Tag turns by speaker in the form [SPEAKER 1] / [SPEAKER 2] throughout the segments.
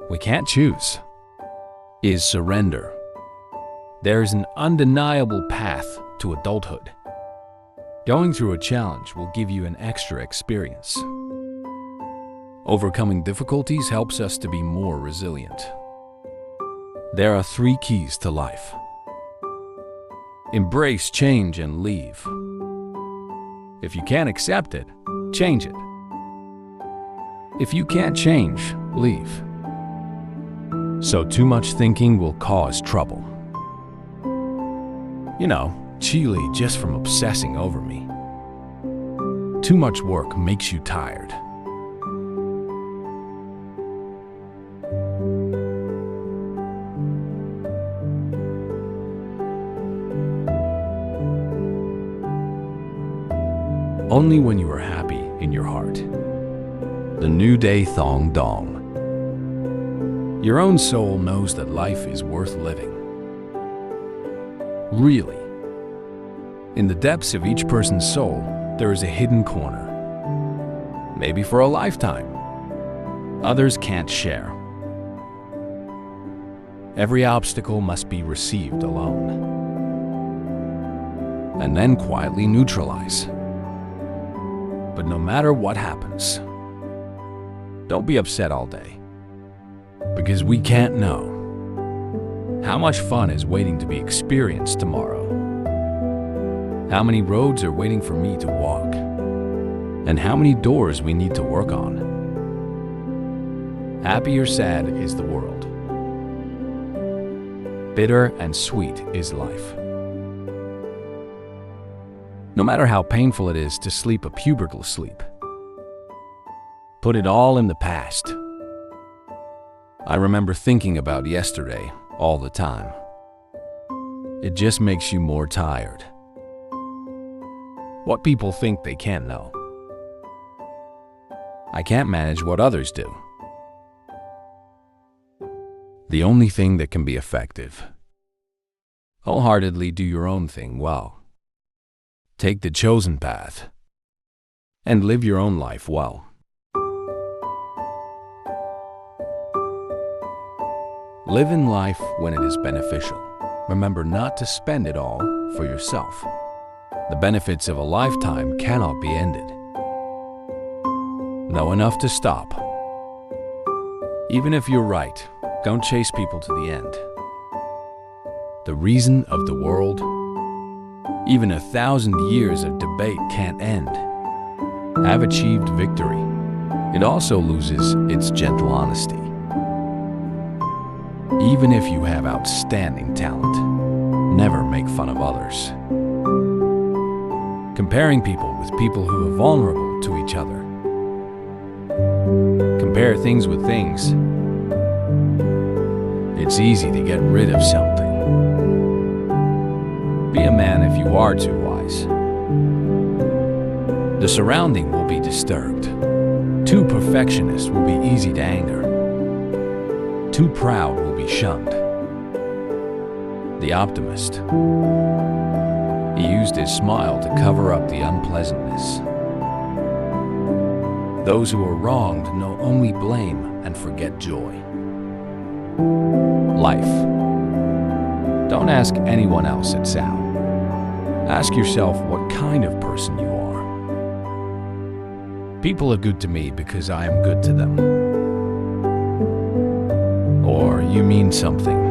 [SPEAKER 1] we can't choose is surrender. There is an undeniable path to adulthood. Going through a challenge will give you an extra experience. Overcoming difficulties helps us to be more resilient. There are 3 keys to life. Embrace change and leave. If you can't accept it, change it. If you can't change, leave. So too much thinking will cause trouble. You know, Chile just from obsessing over me. Too much work makes you tired. Only when you are happy in your heart. The new day thong dong. Your own soul knows that life is worth living. Really. In the depths of each person's soul, there is a hidden corner. Maybe for a lifetime. Others can't share. Every obstacle must be received alone. And then quietly neutralize. But no matter what happens, don't be upset all day. Because we can't know how much fun is waiting to be experienced tomorrow. How many roads are waiting for me to walk. And how many doors we need to work on. Happy or sad is the world. Bitter and sweet is life. No matter how painful it is to sleep a pubertal sleep, put it all in the past. I remember thinking about yesterday all the time. It just makes you more tired. What people think they can't know. I can't manage what others do. The only thing that can be effective. Wholeheartedly do your own thing well. Take the chosen path and live your own life well. Live in life when it is beneficial. Remember not to spend it all for yourself. The benefits of a lifetime cannot be ended. Know enough to stop. Even if you're right, don't chase people to the end. The reason of the world, even 1,000 years of debate can't end. Have achieved victory. It also loses its gentle honesty. Even if you have outstanding talent, never make fun of others. Comparing people with people who are vulnerable to each other. Compare things with things. It's easy to get rid of something. Be a man if you are too wise. The surrounding will be disturbed. Too perfectionist will be easy to anger. Too proud will be shunned. The optimist. He used his smile to cover up the unpleasantness. Those who are wronged know only blame and forget joy. Life. Don't ask anyone else at Giáo. Ask yourself what kind of person you are. People are good to me because I am good to them. Or you mean something.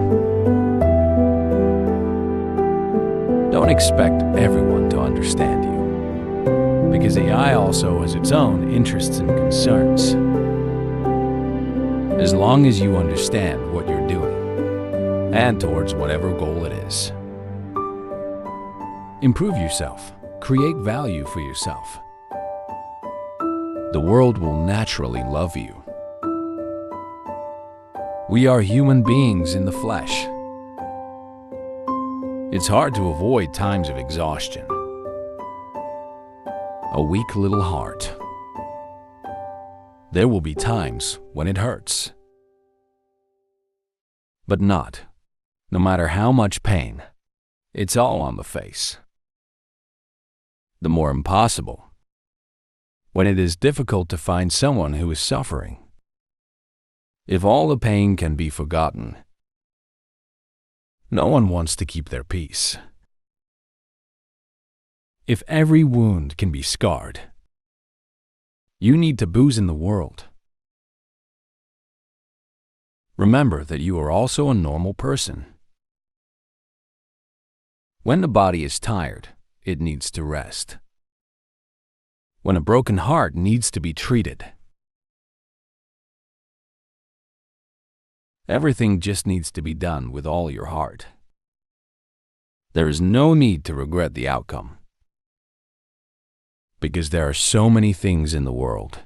[SPEAKER 1] Don't expect everyone to understand you, because AI also has its own interests and concerns. As long as you understand what you're doing, and towards whatever goal it is. Improve yourself. Create value for yourself. The world will naturally love you. We are human beings in the flesh. It's hard to avoid times of exhaustion. A weak little heart. There will be times when it hurts. But not. No matter how much pain, it's all on the face. The more impossible, when it is difficult to find someone who is suffering. If all the pain can be forgotten, no one wants to keep their peace. If every wound can be scarred, you need to booze in the world. Remember that you are also a normal person. When the body is tired, it needs to rest. When a broken heart needs to be treated, everything just needs to be done with all your heart. There is no need to regret the outcome, because there are so many things in the world.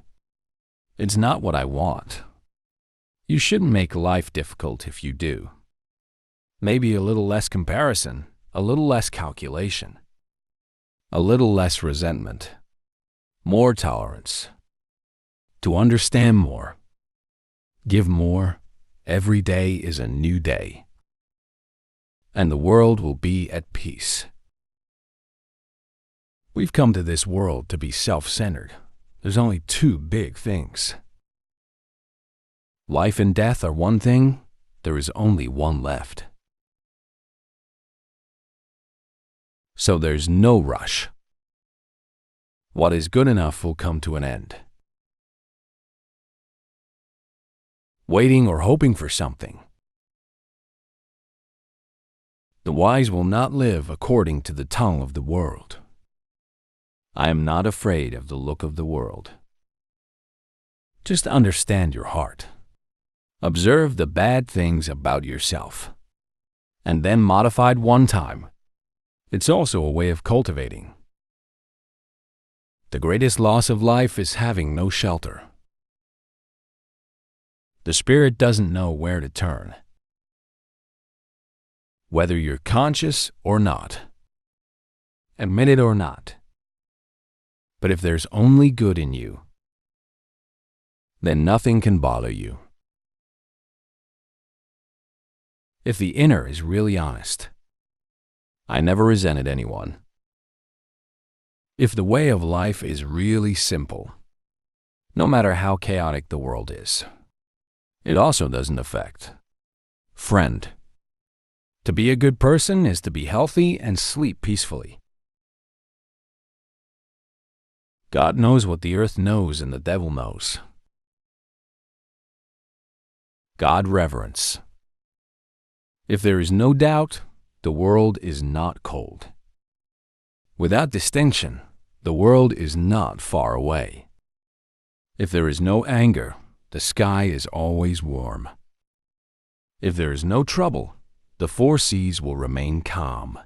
[SPEAKER 1] It's not what I want. You shouldn't make life difficult if you do. Maybe a little less comparison, a little less calculation, a little less resentment, more tolerance, to understand more, give more. Every day is a new day, and the world will be at peace. We've come to this world to be self-centered. There's only two big things. Life and death are one thing, there is only one left. So there's no rush. What is good enough will come to an end. Waiting or hoping for something. The wise will not live according to the tongue of the world. I am not afraid of the look of the world. Just understand your heart. Observe the bad things about yourself, and then modified one time. It's also a way of cultivating. The greatest loss of life is having no shelter. The spirit doesn't know where to turn, whether you're conscious or not, admit it or not. But if there's only good in you, then nothing can bother you. If the inner is really honest, I never resented anyone. If the way of life is really simple, no matter how chaotic the world is, it also doesn't affect. Friend, to be a good person is to be healthy and sleep peacefully. God knows what the earth knows and the devil knows. God reverence. If there is no doubt, the world is not cold. Without distinction, the world is not far away. If there is no anger, the sky is always warm. If there is no trouble, the four seas will remain calm.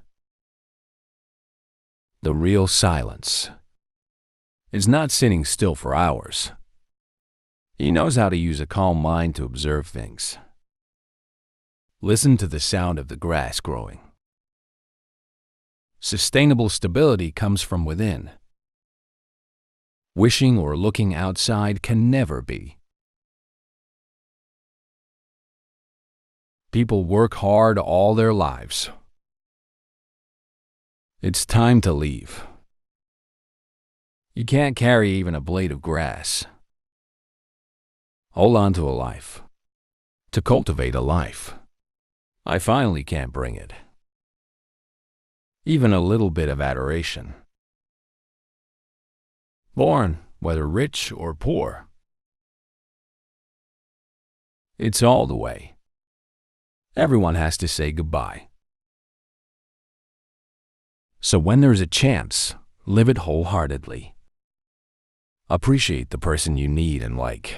[SPEAKER 1] The real silence is not sitting still for hours. He knows how to use a calm mind to observe things. Listen to the sound of the grass growing. Sustainable stability comes from within. Wishing or looking outside can never be. People work hard all their lives. It's time to leave. You can't carry even a blade of grass. Hold on to a life. To cultivate a life. I finally can't bring it. Even a little bit of adoration. Born, whether rich or poor. It's all the way. Everyone has to say goodbye. So when there's a chance, live it wholeheartedly. Appreciate the person you need and like.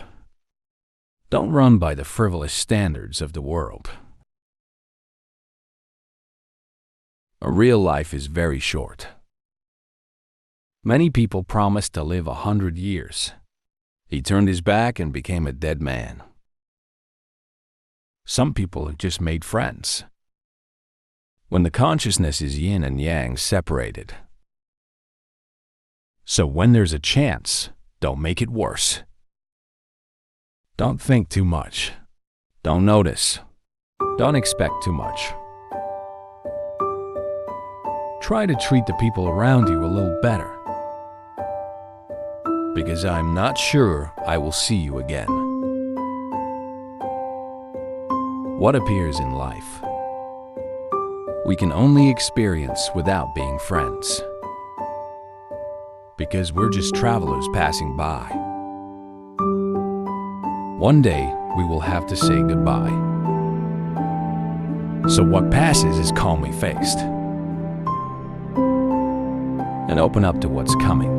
[SPEAKER 1] Don't run by the frivolous standards of the world. A real life is very short. Many people promised to live 100 years. He turned his back and became a dead man. Some people have just made friends. When the consciousness is yin and yang separated. So when there's a chance, don't make it worse. Don't think too much. Don't notice. Don't expect too much. Try to treat the people around you a little better. Because I'm not sure I will see you again. What appears in life, we can only experience without being friends, because we're just travelers passing by. One day, we will have to say goodbye. So what passes is calmly faced, and open up to what's coming.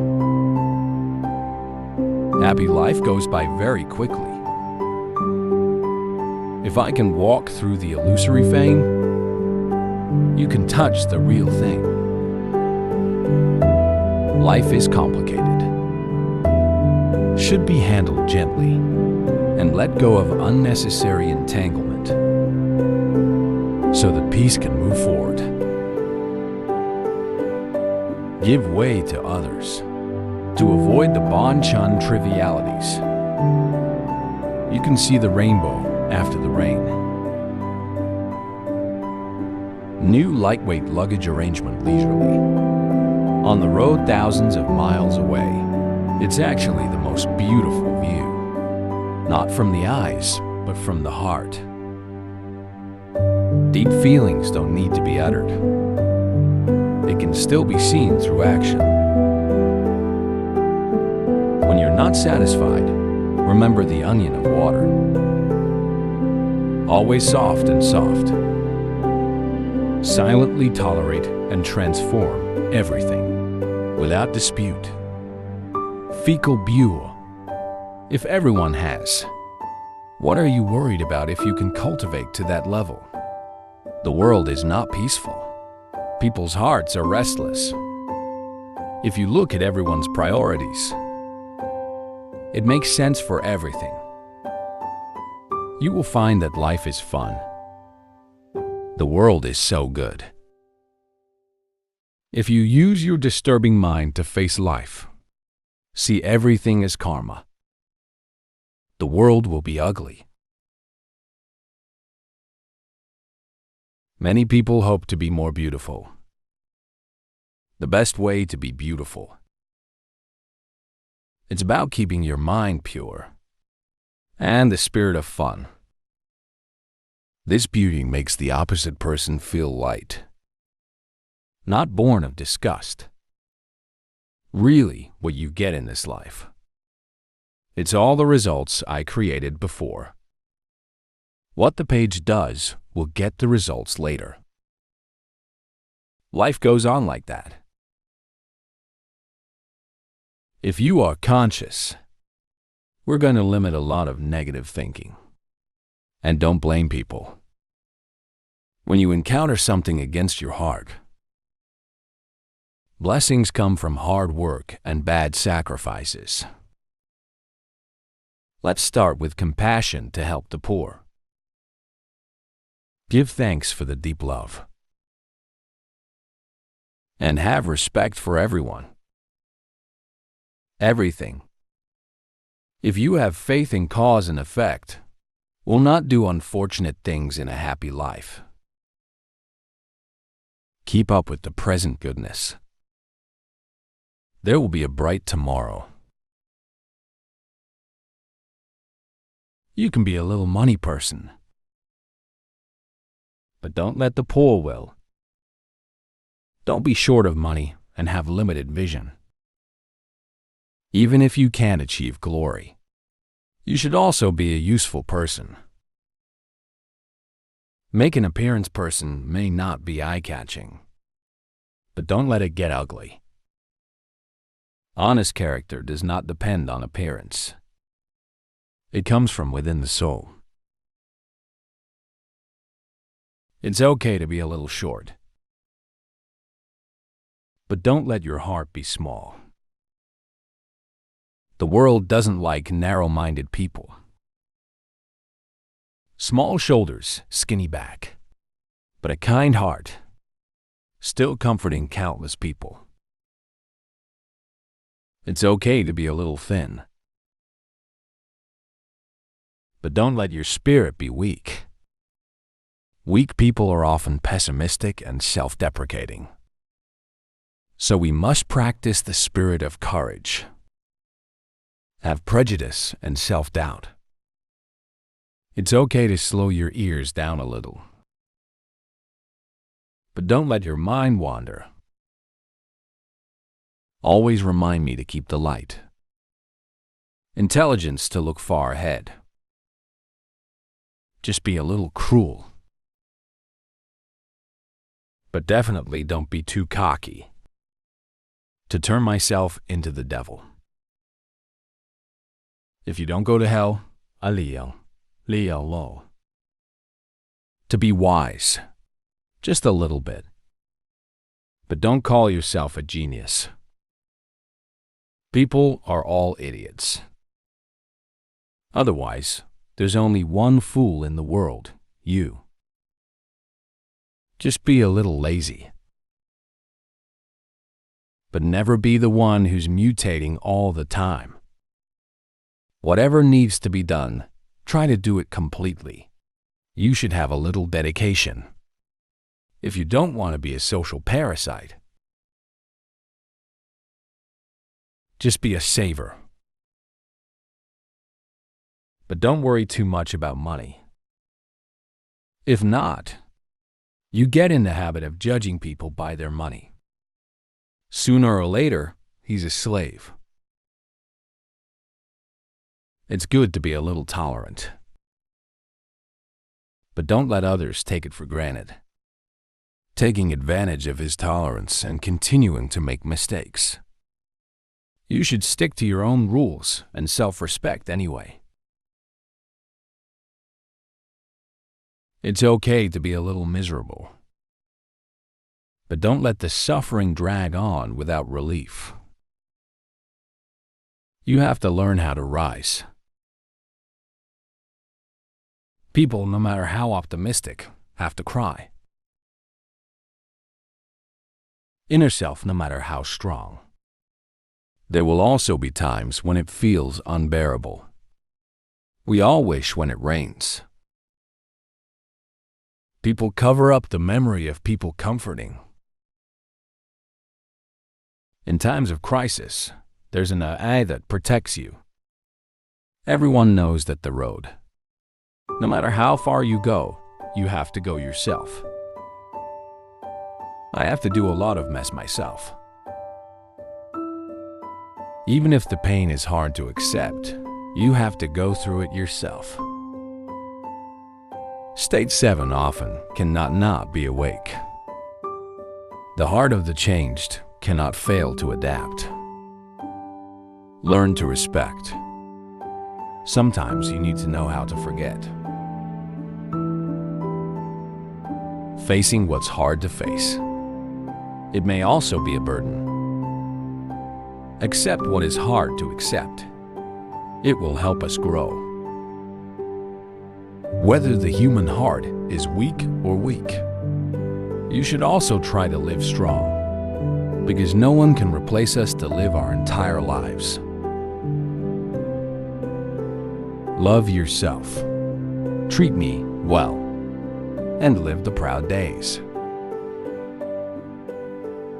[SPEAKER 1] Happy life goes by very quickly. If I can walk through the illusory fame, you can touch the real thing. Life is complicated, should be handled gently, and let go of unnecessary entanglement so that peace can move forward. Give way to others to avoid the bonchon trivialities. You can see the rainbow after the rain. New lightweight luggage arrangement leisurely. On the road thousands of miles away, it's actually the most beautiful view. Not from the eyes, but from the heart. Deep feelings don't need to be uttered. They can still be seen through action. When you're not satisfied, remember the onion of water. Always soft and soft. Silently tolerate and transform everything without dispute. Fecal bure. If everyone has, what are you worried about if you can cultivate to that level? The world is not peaceful. People's hearts are restless. If you look at everyone's priorities, it makes sense for everything. You will find that life is fun. The world is so good. If you use your disturbing mind to face life, see everything as karma, the world will be ugly. Many people hope to be more beautiful. The best way to be beautiful. It's about keeping your mind pure and the spirit of fun. This beauty makes the opposite person feel light, not born of disgust. Really, what you get in this life. It's all the results I created before. What the page does will get the results later. Life goes on like that. If you are conscious, we're going to limit a lot of negative thinking. And don't blame people. When you encounter something against your heart, blessings come from hard work and bad sacrifices. Let's start with compassion to help the poor. Give thanks for the deep love. And have respect for everyone. Everything. If you have faith in cause and effect, will not do unfortunate things in a happy life. Keep up with the present goodness. There will be a bright tomorrow. You can be a little money person, but don't let the poor will. Don't be short of money and have limited vision. Even if you can't achieve glory, you should also be a useful person. Make an appearance person may not be eye-catching, but don't let it get ugly. Honest character does not depend on appearance. It comes from within the soul. It's okay to be a little short, but don't let your heart be small. The world doesn't like narrow-minded people. Small shoulders, skinny back, but a kind heart, still comforting countless people. It's okay to be a little thin, but don't let your spirit be weak. Weak people are often pessimistic and self-deprecating. So we must practice the spirit of courage. Have prejudice and self-doubt. It's okay to slow your ears down a little. But don't let your mind wander. Always remind me to keep the light. Intelligence to look far ahead. Just be a little cruel. But definitely don't be too cocky to turn myself into the devil. If you don't go to hell, Leo lo. To be wise, just a little bit. But don't call yourself a genius. People are all idiots. Otherwise, there's only one fool in the world, you. Just be a little lazy. But never be the one who's mutating all the time. Whatever needs to be done, try to do it completely. You should have a little dedication. If you don't want to be a social parasite, just be a saver. But don't worry too much about money. If not, you get in the habit of judging people by their money. Sooner or later, he's a slave. It's good to be a little tolerant. But don't let others take it for granted, taking advantage of his tolerance and continuing to make mistakes. You should stick to your own rules and self-respect anyway. It's okay to be a little miserable. But don't let the suffering drag on without relief. You have to learn how to rise. People, no matter how optimistic, have to cry. Inner self, no matter how strong. There will also be times when it feels unbearable. We all wish when it rains. People cover up the memory of people comforting. In times of crisis, there's an eye that protects you. Everyone knows that the road, no matter how far you go, you have to go yourself. I have to do a lot of mess myself. Even if the pain is hard to accept, you have to go through it yourself. State 7 often cannot not be awake. The heart of the changed cannot fail to adapt. Learn to respect. Sometimes you need to know how to forget. Facing what's hard to face. It may also be a burden. Accept what is hard to accept. It will help us grow. Whether the human heart is weak or weak, you should also try to live strong, because no one can replace us to live our entire lives. Love yourself, treat me well, and live the proud days.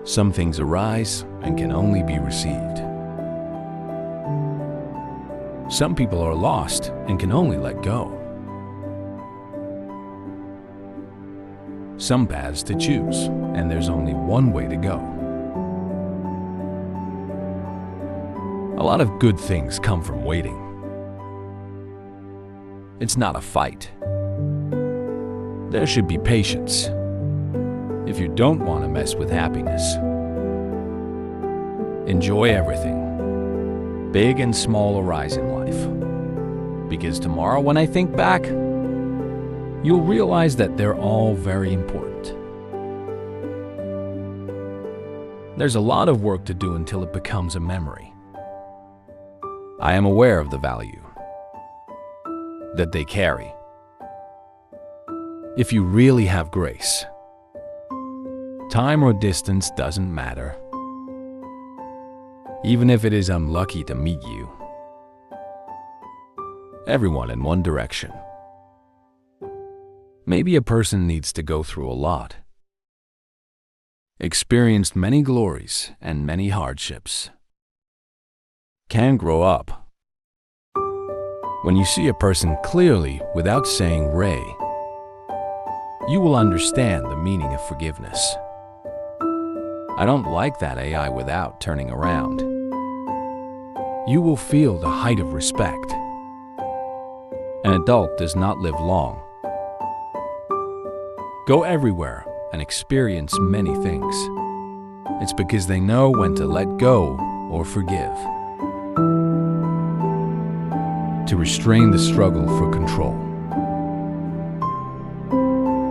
[SPEAKER 1] Some things arise and can only be received. Some people are lost and can only let go. Some paths to choose, and there's only one way to go. A lot of good things come from waiting. It's not a fight. There should be patience if you don't want to mess with happiness. Enjoy everything, big and small, arise in life. Because tomorrow, when I think back, you'll realize that they're all very important. There's a lot of work to do until it becomes a memory. I am aware of the value that they carry. If you really have grace, time or distance doesn't matter. Even if it is unlucky to meet you. Everyone in one direction. Maybe a person needs to go through a lot, experienced many glories and many hardships, can grow up. When you see a person clearly without saying Ray, you will understand the meaning of forgiveness. I don't like that AI without turning around. You will feel the height of respect. An adult does not live long. Go everywhere and experience many things. It's because they know when to let go or forgive. To restrain the struggle for control.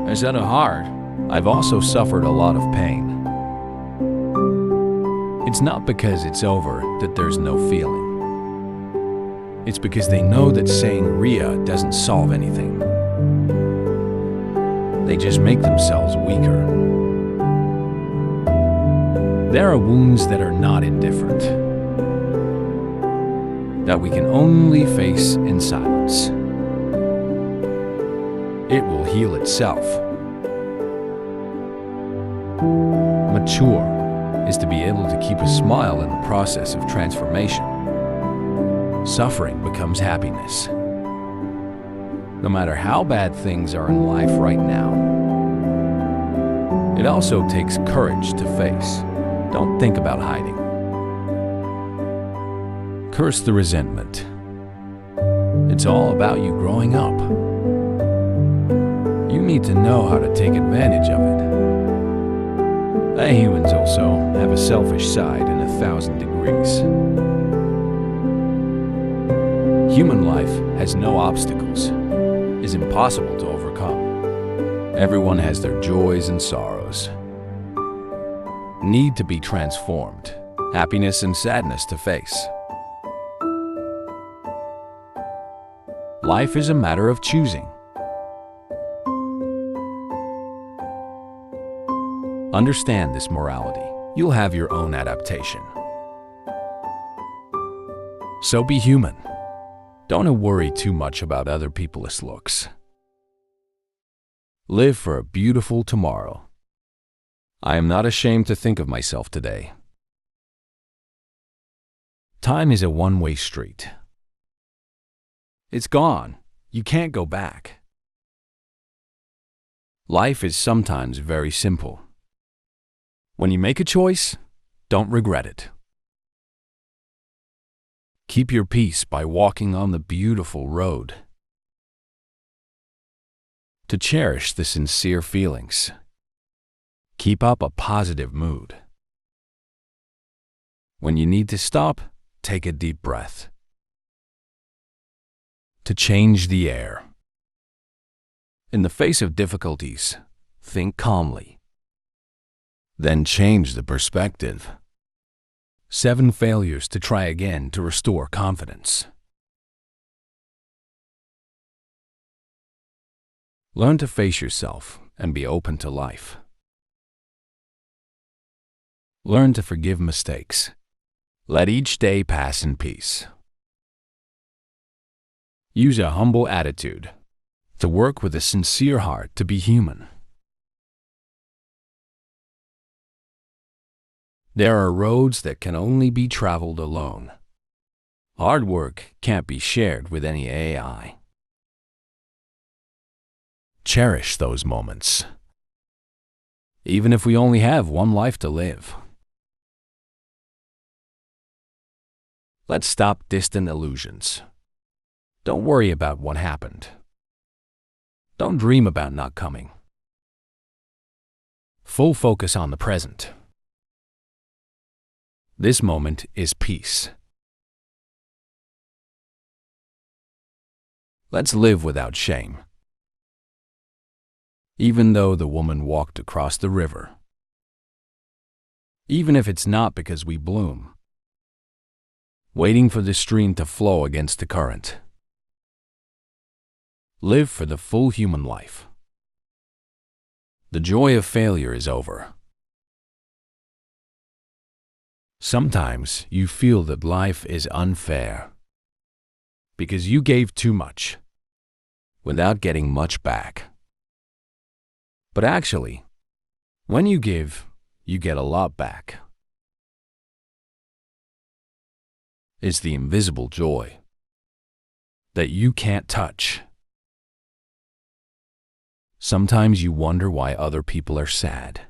[SPEAKER 1] As at a heart, I've also suffered a lot of pain. It's not because it's over that there's no feeling. It's because they know that saying Ria doesn't solve anything. They just make themselves weaker. There are wounds that are not indifferent, that we can only face in silence. It will heal itself. Mature is to be able to keep a smile in the process of transformation. Suffering becomes happiness. No matter how bad things are in life right now, it also takes courage to face. Don't think about hiding. Curse the resentment. It's all about you growing up. You need to know how to take advantage of it. Humans also have a selfish side in 1,000 degrees. Human life has no obstacles, is impossible to overcome. Everyone has their joys and sorrows. Need to be transformed, happiness and sadness to face. Life is a matter of choosing. Understand this morality. You'll have your own adaptation. So be human. Don't worry too much about other people's looks. Live for a beautiful tomorrow. I am not ashamed to think of myself today. Time is a one-way street. It's gone. You can't go back. Life is sometimes very simple. When you make a choice, don't regret it. Keep your peace by walking on the beautiful road. To cherish the sincere feelings. Keep up a positive mood. When you need to stop, take a deep breath. To change the air. In the face of difficulties, think calmly. Then change the perspective. 7 failures to try again to restore confidence. Learn to face yourself and be open to life. Learn to forgive mistakes. Let each day pass in peace. Use a humble attitude. To work with a sincere heart to be human. There are roads that can only be traveled alone. Hard work can't be shared with any AI. Cherish those moments. Even if we only have one life to live. Let's stop distant illusions. Don't worry about what happened. Don't dream about not coming. Full focus on the present. This moment is peace. Let's live without shame. Even though the woman walked across the river. Even if it's not because we bloom. Waiting for the stream to flow against the current. Live for the full human life. The joy of failure is over. Sometimes you feel that life is unfair because you gave too much without getting much back. But actually, when you give, you get a lot back. It's the invisible joy, that you can't touch. Sometimes you wonder why other people are sad.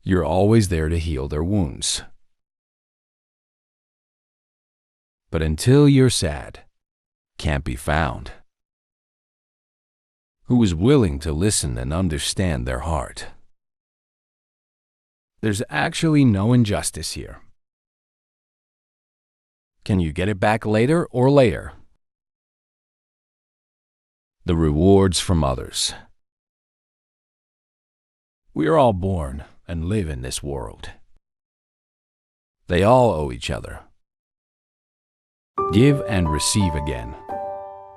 [SPEAKER 1] You're always there to heal their wounds. But until you're sad, can't be found. Who is willing to listen and understand their heart? There's actually no injustice here. Can you get it back later or later? The rewards from others. We are all born and live in this world. They all owe each other. Give and receive again.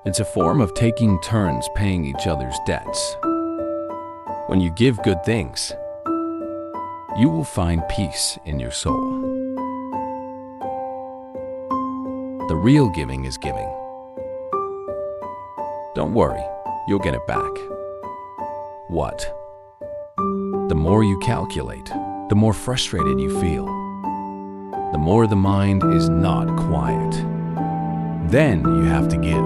[SPEAKER 1] It's a form of taking turns paying each other's debts. When you give good things, you will find peace in your soul. The real giving is giving. Don't worry, you'll get it back. What? The more you calculate, the more frustrated you feel. The more the mind is not quiet. Then you have to give.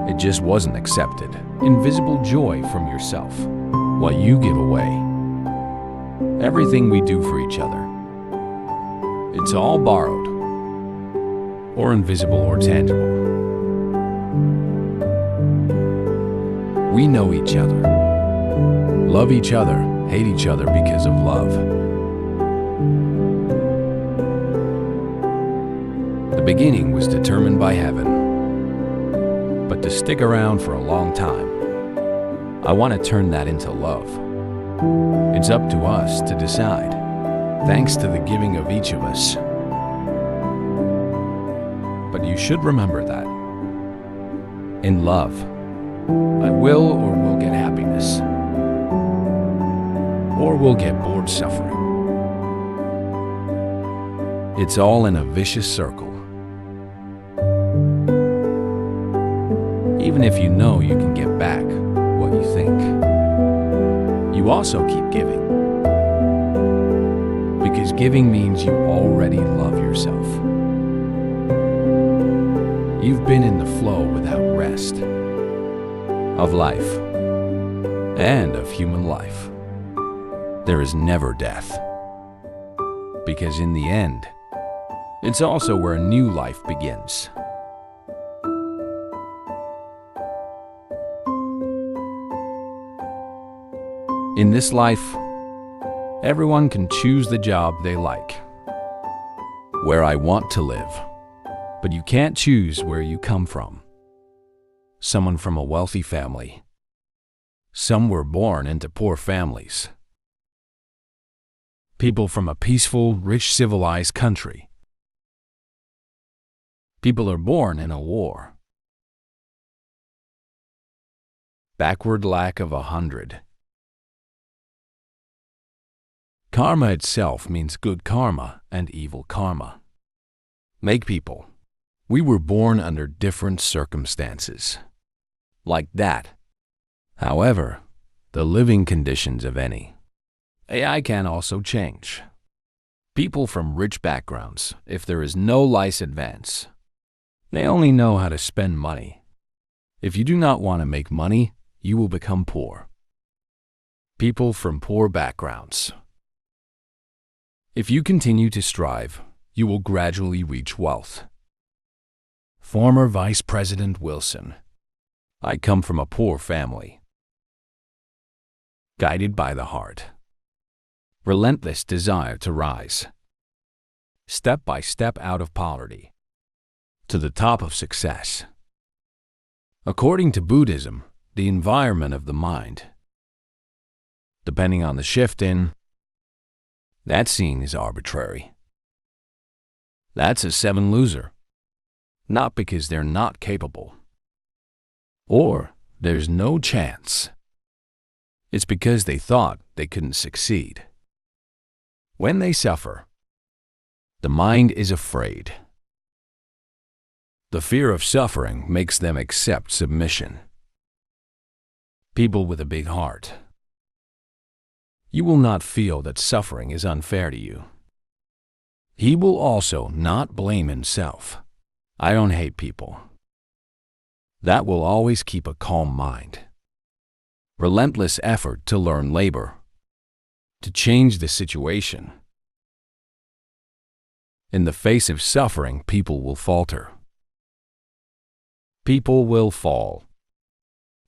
[SPEAKER 1] It just wasn't accepted. Invisible joy from yourself. What you give away. Everything we do for each other. It's all borrowed. Or invisible or tangible. We know each other. Love each other, hate each other because of love. The beginning was determined by heaven. But to stick around for a long time, I want to turn that into love. It's up to us to decide, thanks to the giving of each of us. But you should remember that. In love, I will or will get happiness. Or will get bored suffering. It's all in a vicious circle. Even if you know you can get back what you think, you also keep giving. Because giving means you already love yourself. You've been in the flow without rest. Of life, and of human life. There is never death. Because in the end, it's also where a new life begins. In this life, everyone can choose the job they like, where I want to live, but you can't choose where you come from. Someone from a wealthy family. Some were born into poor families. People from a peaceful, rich, civilized country. People are born in a war. Backward lack of 100. Karma itself means good karma and evil karma. Make people. We were born under different circumstances. Like that. However, the living conditions of any. AI can also change. People from rich backgrounds, if there is no life advance, they only know how to spend money. If you do not want to make money, you will become poor. People from poor backgrounds. If you continue to strive, you will gradually reach wealth. Former Vice President Wilson. I come from a poor family. Guided by the heart. Relentless desire to rise. Step by step out of poverty. To the top of success. According to Buddhism, the environment of the mind. Depending on the shift in, that scene is arbitrary. That's a 7 loser. Not because they're not capable. Or there's no chance. It's because they thought they couldn't succeed. When they suffer, the mind is afraid. The fear of suffering makes them accept submission. People with a big heart. You will not feel that suffering is unfair to you. He will also not blame himself. I don't hate people. That will always keep a calm mind. Relentless effort to learn labor, to change the situation. In the face of suffering, people will falter. People will fall.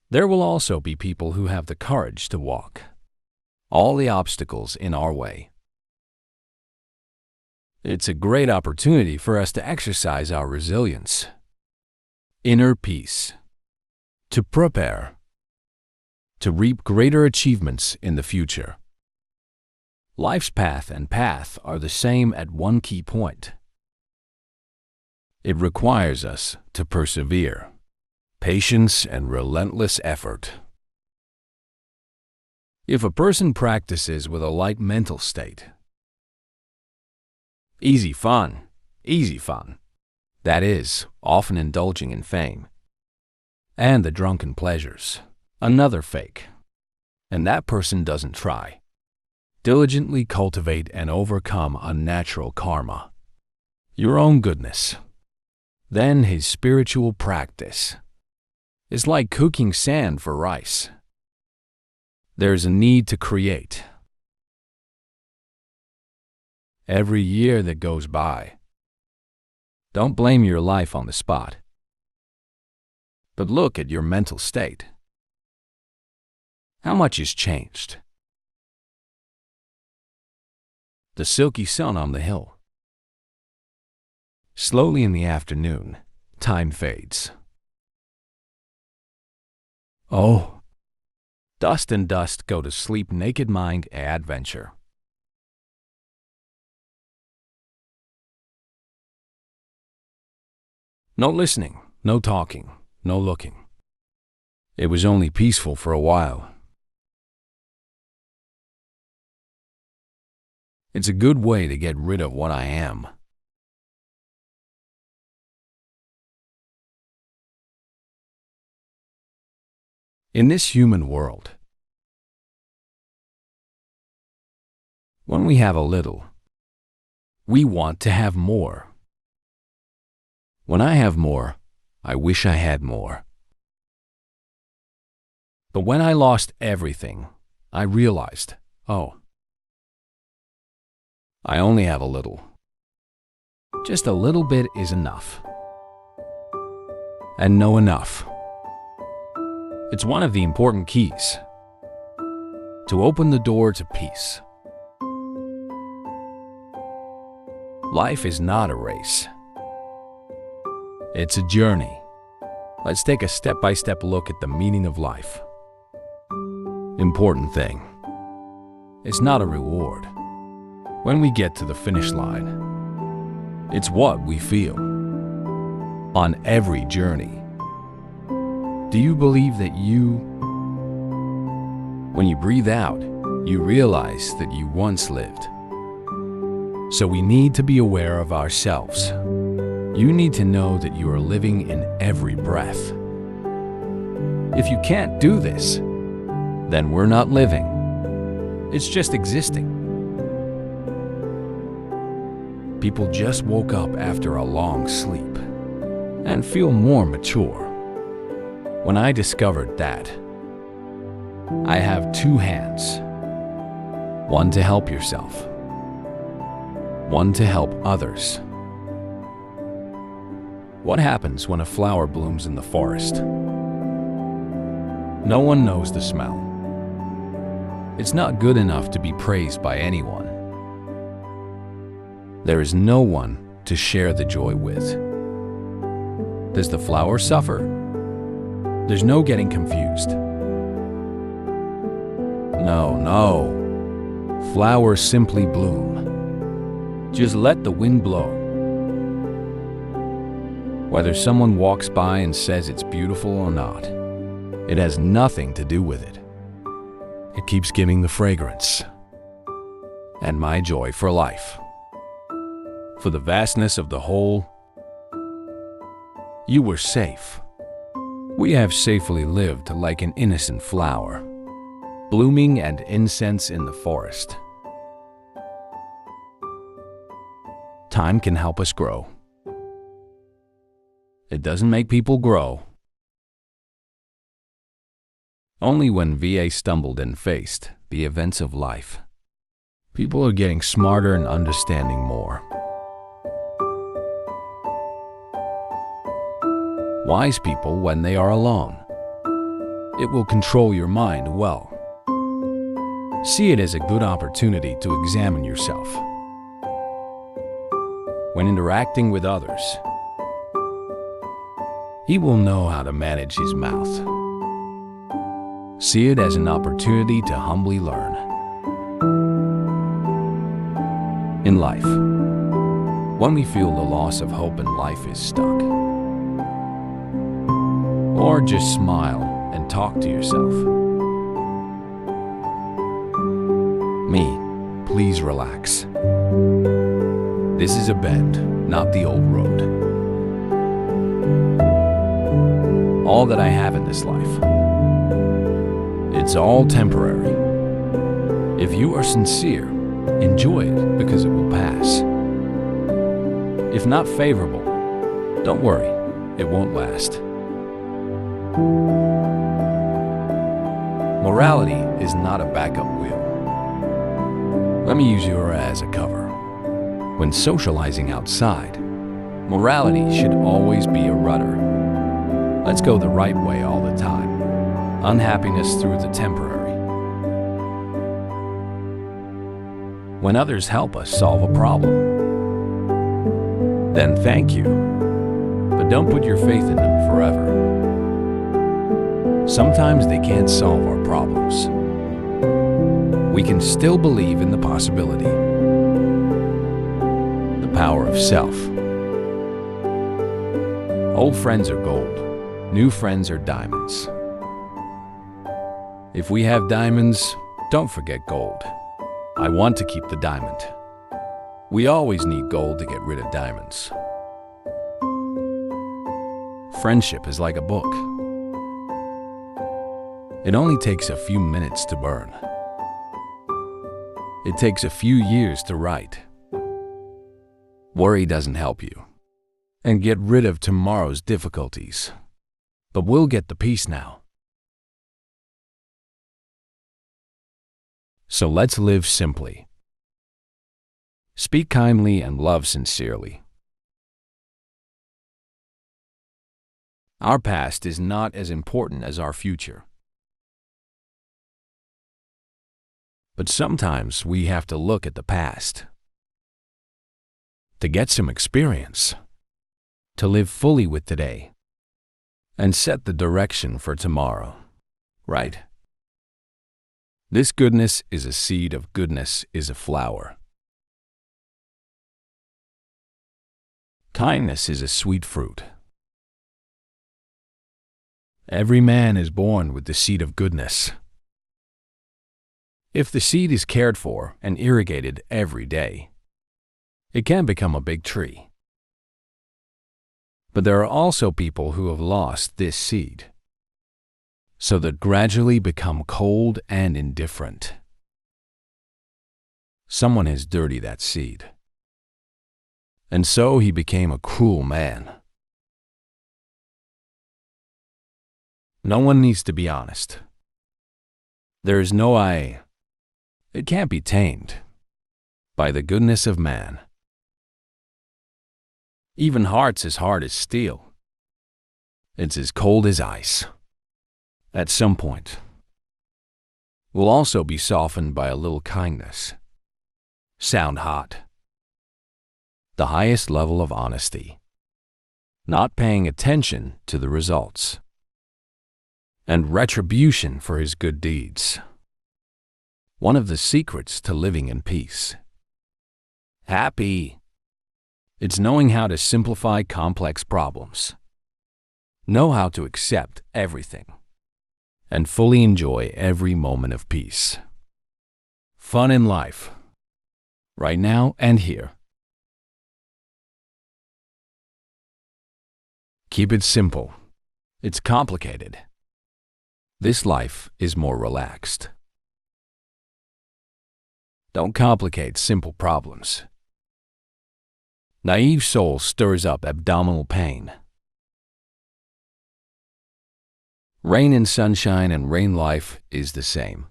[SPEAKER 1] There will also be people who have the courage to walk all the obstacles in our way. It's a great opportunity for us to exercise our resilience, inner peace, to prepare, to reap greater achievements in the future. Life's path and path are the same at one key point. It requires us to persevere, patience and relentless effort. If a person practices with a light mental state, easy fun, that is, often indulging in fame, and the drunken pleasures, another fake, and that person doesn't try, diligently cultivate and overcome unnatural karma, your own goodness, then his spiritual practice is like cooking sand for rice. There's a need to create. Every year that goes by, don't blame your life on the spot, but look at your mental state. How much has changed? The silky sun on the hill. Slowly in the afternoon, time fades. Oh, dust and dust go to sleep, naked mind adventure. No listening, no talking, no looking. It was only peaceful for a while. It's a good way to get rid of what I am. In this human world, when we have a little, we want to have more. When I have more, I wish I had more. But when I lost everything, I realized, oh, I only have a little. Just a little bit is enough. And know enough. It's one of the important keys to open the door to peace. Life is not a race. It's a journey. Let's take a step-by-step look at the meaning of life. Important thing. It's not a reward. When we get to the finish line, it's what we feel. On every journey, do you believe that when you breathe out, you realize that you once lived? So we need to be aware of ourselves. You need to know that you are living in every breath. If you can't do this, then we're not living. It's just existing. People just woke up after a long sleep and feel more mature. When I discovered that, I have two hands, one to help yourself, one to help others. What happens when a flower blooms in the forest? No one knows the smell. It's not good enough to be praised by anyone. There is no one to share the joy with. Does the flower suffer? There's no getting confused. No. Flowers simply bloom. Just let the wind blow. Whether someone walks by and says it's beautiful or not, it has nothing to do with it. It keeps giving the fragrance and my joy for life. For the vastness of the whole, you were safe. We have safely lived like an innocent flower, blooming and incense in the forest. Time can help us grow. It doesn't make people grow, Only when VA stumbled and faced the events of life, people are getting smarter and understanding more. Wise people when they are alone. It will control your mind well. See it as a good opportunity to examine yourself. When interacting with others, he will know how to manage his mouth. See it as an opportunity to humbly learn. In life, when we feel the loss of hope and life is stuck, or just smile and talk to yourself. Me, please relax. This is a bend, not the old road. All that I have in this life, it's all temporary. If you are sincere, enjoy it because it will pass. If not favorable, don't worry, it won't last. Morality is not a backup wheel. Let me use you as a cover. When socializing outside, morality should always be a rudder. Let's go the right way all the time. Unhappiness through the temporary. When others help us solve a problem, then thank you. But don't put your faith in them forever. Sometimes they can't solve our problems. We can still believe in the possibility. The power of self. Old friends are gold. New friends are diamonds. If we have diamonds, don't forget gold. I want to keep the diamond. We always need gold to get rid of diamonds. Friendship is like a book. It only takes a few minutes to burn. It takes a few years to write. Worry doesn't help you. And get rid of tomorrow's difficulties. But we'll get the peace now. So let's live simply. Speak kindly and love sincerely. Our past is not as important as our future. But sometimes we have to look at the past to get some experience, to live fully with today, and set the direction for tomorrow, right? This goodness is a seed of goodness is a flower. Kindness is a sweet fruit. Every man is born with the seed of goodness. If the seed is cared for and irrigated every day, it can become a big tree. But there are also people who have lost this seed, so that gradually become cold and indifferent. Someone has dirtied that seed, and so he became a cruel man. No one needs to be honest. There is no I. It can't be tamed by the goodness of man. Even heart's as hard as steel. It's as cold as ice. At some point, will also be softened by a little kindness. Sound hot. The highest level of honesty. Not paying attention to the results. And retribution for his good deeds. One of the secrets to living in peace. Happy. It's knowing how to simplify complex problems. Know how to accept everything. And fully enjoy every moment of peace. Fun in life. Right now and here. Keep it simple. It's complicated. This life is more relaxed. Don't complicate simple problems. Naive soul stirs up abdominal pain. Rain and sunshine and rain life is the same.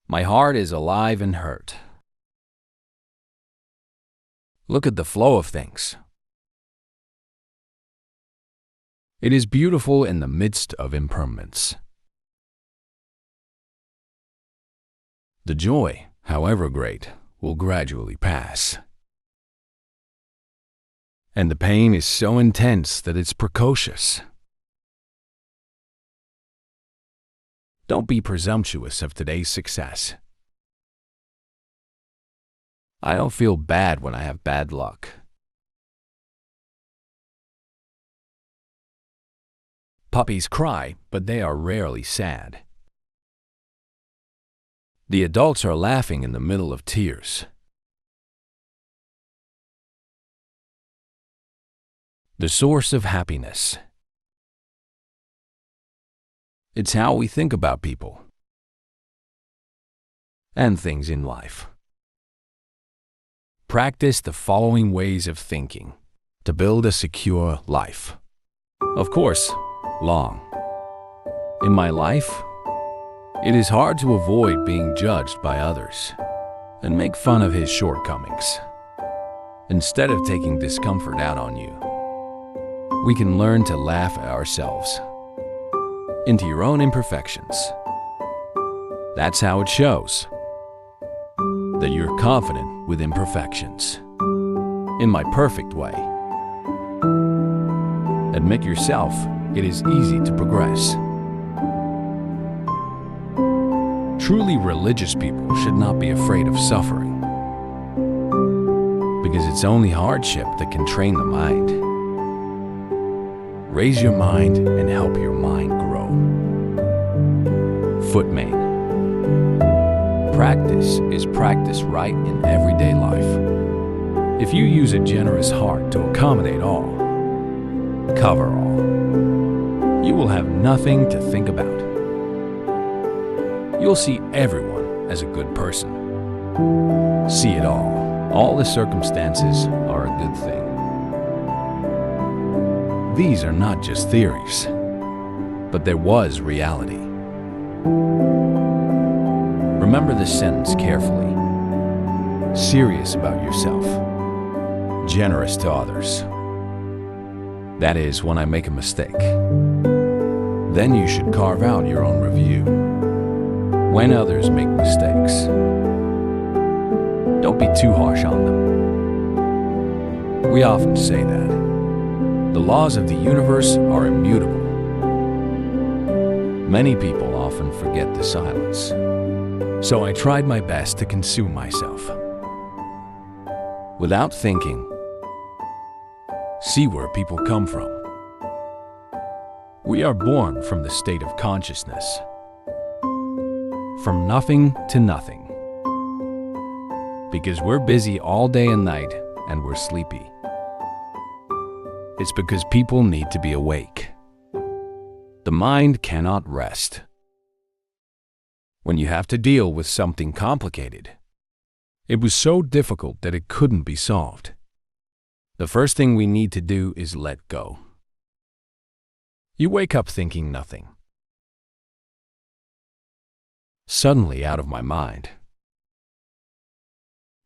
[SPEAKER 1] My heart is alive and hurt. Look at the flow of things. It is beautiful in the midst of impermanence. The joy, however great, will gradually pass. And the pain is so intense that it's precocious. Don't be presumptuous of today's success. I don't feel bad when I have bad luck. Puppies cry, but they are rarely sad. The adults are laughing in the middle of tears. The source of happiness. It's how we think about people and things in life. Practice the following ways of thinking to build a secure life. Of course, long. In my life, it is hard to avoid being judged by others and make fun of his shortcomings. Instead of taking discomfort out on you, we can learn to laugh at ourselves into your own imperfections. That's how it shows that you're confident with imperfections. In my perfect way. Admit yourself, it is easy to progress. Truly religious people should not be afraid of suffering, because it's only hardship that can train the mind. Raise your mind and help your mind grow. Footman. Practice is practice right in everyday life. If you use a generous heart to accommodate all, cover all, you will have nothing to think about. You'll see everyone as a good person. See it all. All the circumstances are a good thing. These are not just theories, but there was reality. Remember this sentence carefully. Serious about yourself. Generous to others. That is, when I make a mistake. Then you should carve out your own review. When others make mistakes, don't be too harsh on them. We often say that. The laws of the universe are immutable. Many people often forget the silence. So I tried my best to consume myself. Without thinking, see where people come from. We are born from the state of consciousness. From nothing to nothing. Because we're busy all day and night and we're sleepy. It's because people need to be awake. The mind cannot rest. When you have to deal with something complicated, it was so difficult that it couldn't be solved. The first thing we need to do is let go. You wake up thinking nothing. Suddenly out of my mind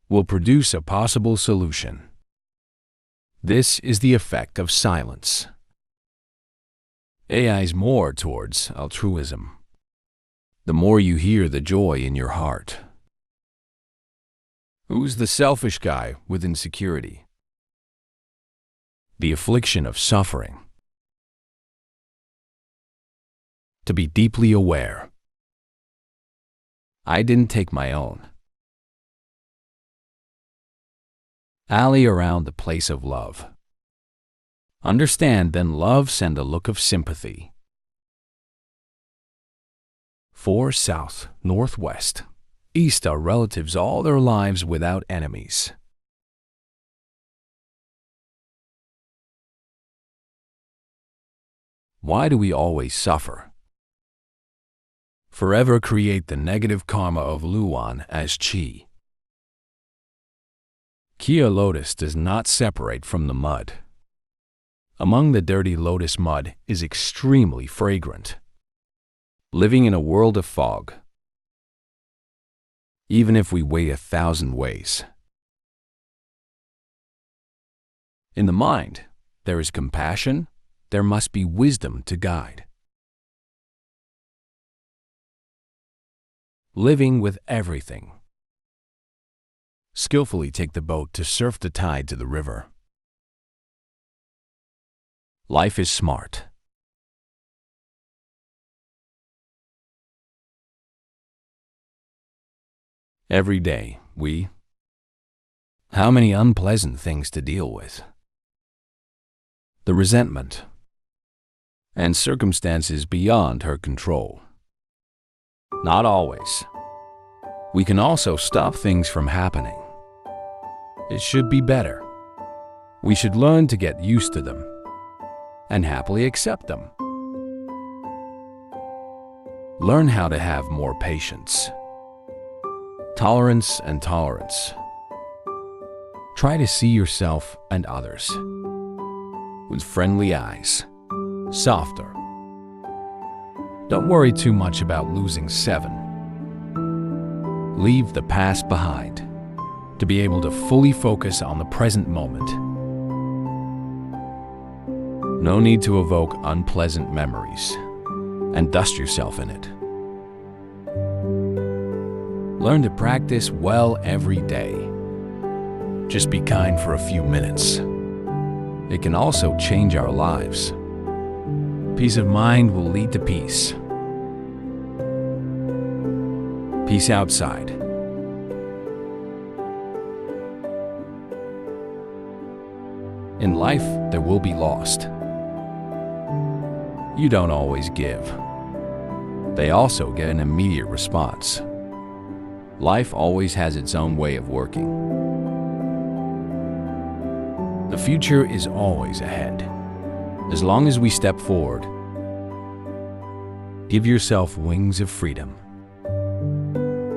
[SPEAKER 1] will produce a possible solution. This is the effect of silence. AI is more towards altruism. The more you hear the joy in your heart. Who's the selfish guy with insecurity? The affliction of suffering. To be deeply aware. I didn't take my own. Alley around the place of love. Understand, then love send a look of sympathy. 4 south, northwest, east are relatives all their lives without enemies. Why do we always suffer? Forever create the negative karma of Luan as chi. Kia lotus does not separate from the mud. among the dirty lotus mud is extremely fragrant, living in a world of fog. Even if we wait 1,000 ways. In the mind, there is compassion, there must be wisdom to guide. Living with everything. Skillfully take the boat to surf the tide to the river. Life is smart. Every day, how many unpleasant things to deal with. The resentment and circumstances beyond her control. Not always. We can also stop things from happening. It should be better. We should learn to get used to them and happily accept them. Learn how to have more patience, tolerance and tolerance. Try to see yourself and others with friendly eyes, softer. Don't worry too much about losing 7. Leave the past behind to be able to fully focus on the present moment. No need to evoke unpleasant memories and dust yourself in it. Learn to practice well every day. Just be kind for a few minutes. It can also change our lives. Peace of mind will lead to peace. Peace outside. In life, there will be lost. You don't always give. They also get an immediate response. Life always has its own way of working. The future is always ahead. As long as we step forward, give yourself wings of freedom.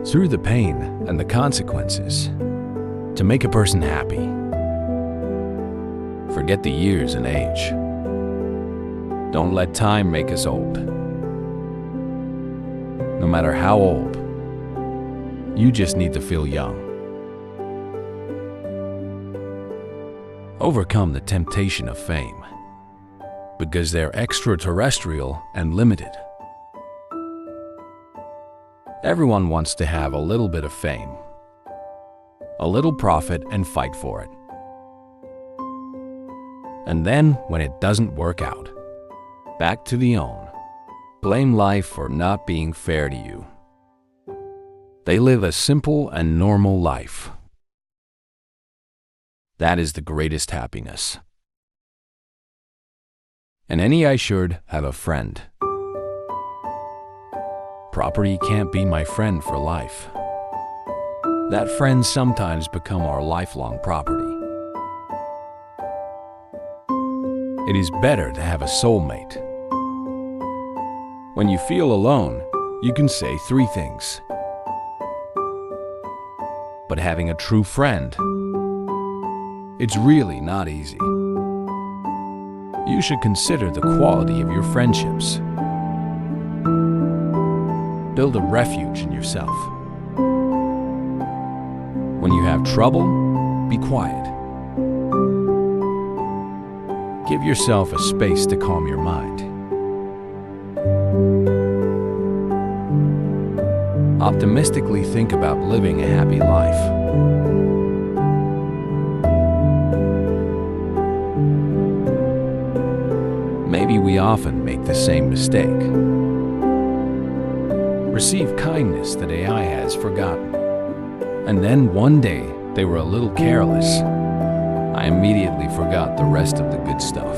[SPEAKER 1] Through the pain and the consequences, to make a person happy. Forget the years and age. Don't let time make us old. No matter how old, you just need to feel young. Overcome the temptation of fame, because they're extraterrestrial and limited. Everyone wants to have a little bit of fame, a little profit, and fight for it. And then, when it doesn't work out, back to the own. Blame life for not being fair to you. They live a simple and normal life. That is the greatest happiness. And any I should have a friend. Property can't be my friend for life. That friends sometimes become our lifelong property. It is better to have a soulmate. When you feel alone, you can say 3 things. But having a true friend, it's really not easy. You should consider the quality of your friendships. Build a refuge in yourself. When you have trouble, be quiet. Give yourself a space to calm your mind. Optimistically think about living a happy life. Maybe we often make the same mistake. Receive kindness that AI has forgotten. And then one day, they were a little careless. I immediately forgot the rest of the good stuff.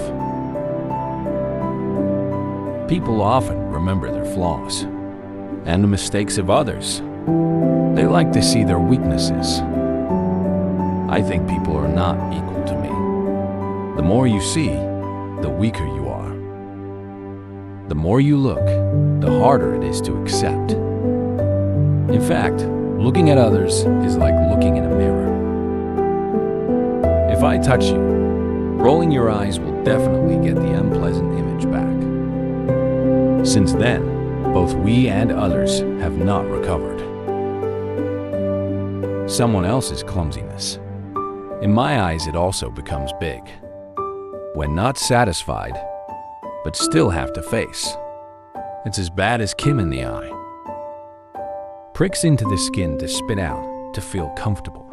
[SPEAKER 1] People often remember their flaws and the mistakes of others. They like to see their weaknesses. I think people are not equal to me. The more you see, the weaker you are. The more you look, the harder it is to accept. In fact, looking at others is like looking in a mirror. If I touch you, Rolling your eyes will definitely get the unpleasant image back. Since then, both we and others have not recovered. Someone else's clumsiness. In my eyes, it also becomes big. When not satisfied, but still have to face. It's as bad as Kim in the eye. Pricks into the skin to spit out, to feel comfortable.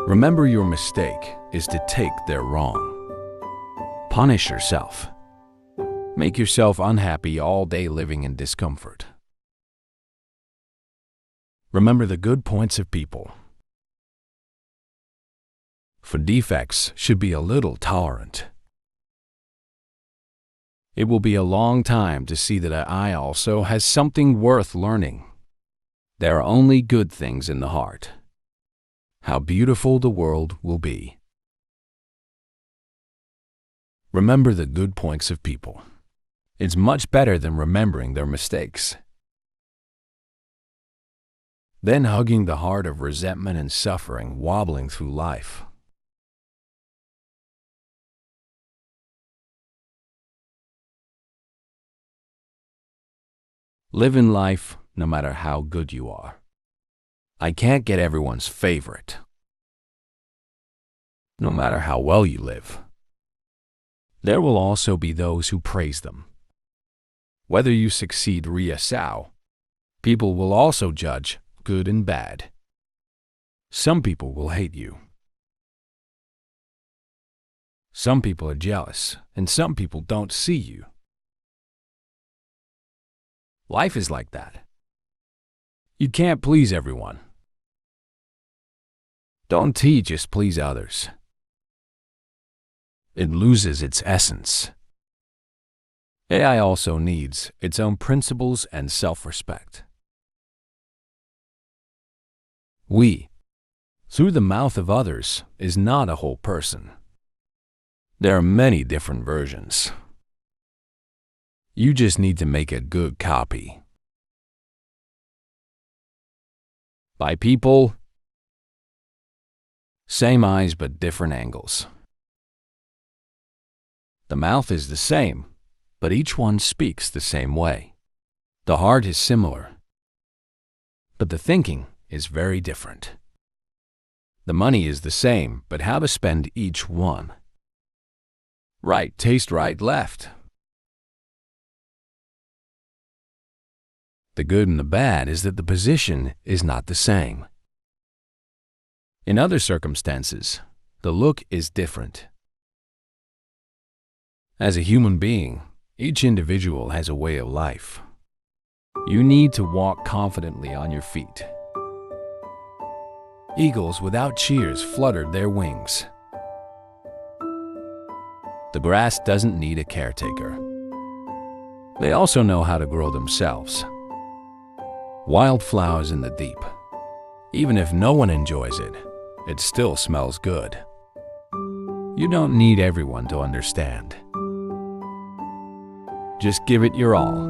[SPEAKER 1] Remember, your mistake is to take their wrong. Punish yourself. Make yourself unhappy all day living in discomfort. Remember the good points of people. For defects should be a little tolerant. It will be a long time to see that I also has something worth learning. There are only good things in the heart. How beautiful the world will be. Remember the good points of people. It's much better than remembering their mistakes. Then hugging the heart of resentment and suffering, wobbling through life. Live in life no matter how good you are. I can't get everyone's favorite. No matter how well you live, there will also be those who praise them. Whether you succeed Sao, people will also judge good and bad. Some people will hate you. Some people are jealous, and some people don't see you. Life is like that. You can't please everyone. Don't just please others. It loses its essence. AI also needs its own principles and self-respect. We, through the mouth of others, is not a whole person. There are many different versions. You just need to make a good copy. By people, same eyes but different angles. The mouth is the same, but each one speaks the same way. The heart is similar, but the thinking is very different. The money is the same, but how to spend each one. Right taste, right left. The good and the bad is that the position is not the same. In other circumstances, the look is different. As a human being, each individual has a way of life. You need to walk confidently on your feet. Eagles without cheers fluttered their wings. The grass doesn't need a caretaker. They also know how to grow themselves. Wildflowers in the deep. Even if no one enjoys it, it still smells good. You don't need everyone to understand. Just give it your all.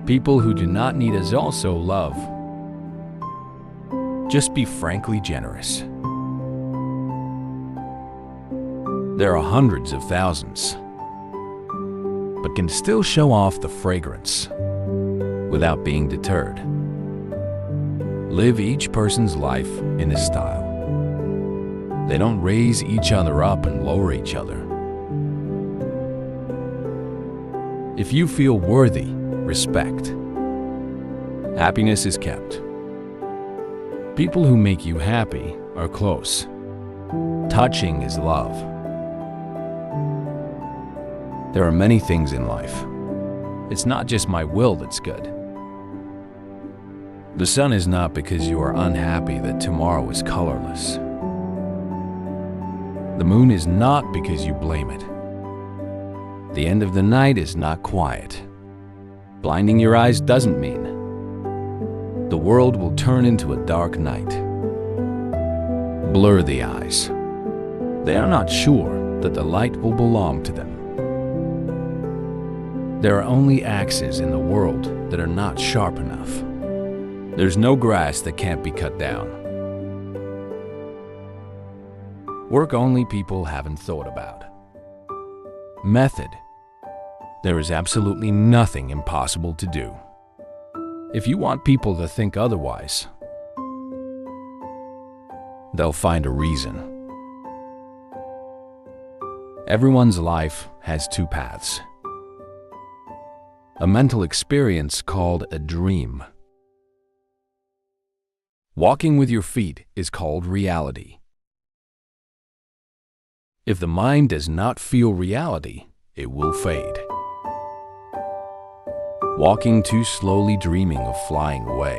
[SPEAKER 1] People who do not need us also love. Just be frankly generous. There are hundreds of thousands, but can still show off the fragrance without being deterred. Live each person's life in his style. They don't raise each other up and lower each other. If you feel worthy, respect. Happiness is kept. People who make you happy are close. Touching is love. There are many things in life. It's not just my will that's good. The sun is not because you are unhappy that tomorrow is colorless. The moon is not because you blame it. The end of the night is not quiet. Blinding your eyes doesn't mean the world will turn into a dark night. Blur the eyes. They are not sure that the light will belong to them. There are only axes in the world that are not sharp enough. There's no grass that can't be cut down. Work only people haven't thought about. Method. There is absolutely nothing impossible to do. If you want people to think otherwise, they'll find a reason. Everyone's life has two paths. A mental experience called a dream. Walking with your feet is called reality. If the mind does not feel reality, it will fade. Walking too slowly, dreaming of flying away.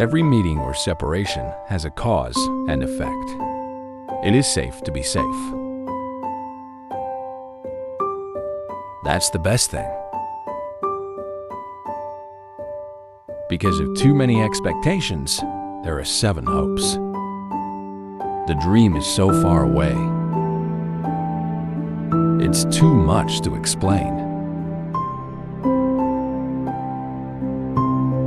[SPEAKER 1] Every meeting or separation has a cause and effect. It is safe to be safe. That's the best thing. Because of too many expectations, there are 7 hopes. The dream is so far away. It's too much to explain.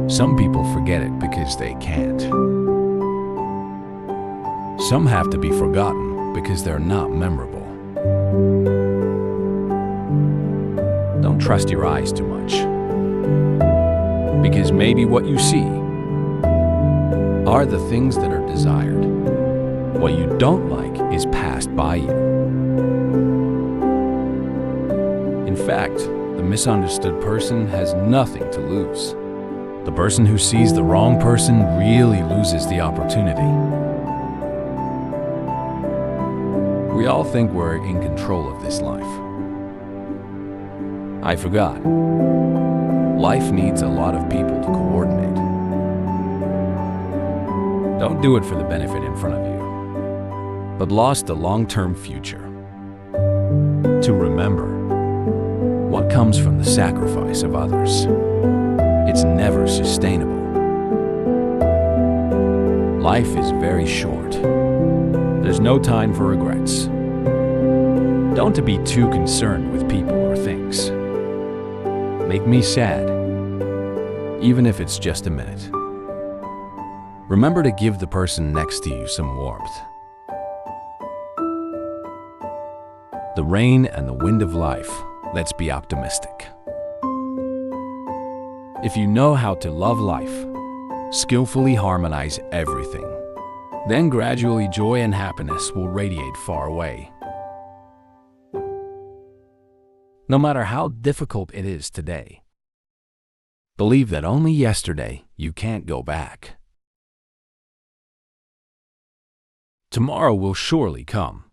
[SPEAKER 1] Some people forget it because they can't. Some have to be forgotten because they're not memorable. Don't trust your eyes too much, because maybe what you see are the things that are desired. What you don't like is passed by you. In fact, the misunderstood person has nothing to lose. The person who sees the wrong person really loses the opportunity. We all think we're in control of this life. I forgot. Life needs a lot of people to coordinate. Don't do it for the benefit in front of you, but lost the long-term future. To remember what comes from the sacrifice of others. It's never sustainable. Life is very short. There's no time for regrets. Don't be too concerned with people or things. Make me sad, even if it's just a minute. Remember to give the person next to you some warmth. The rain and the wind of life, let's be optimistic. If you know how to love life, skillfully harmonize everything, then gradually joy and happiness will radiate far away. No matter how difficult it is today, believe that only yesterday you can't go back. Tomorrow will surely come.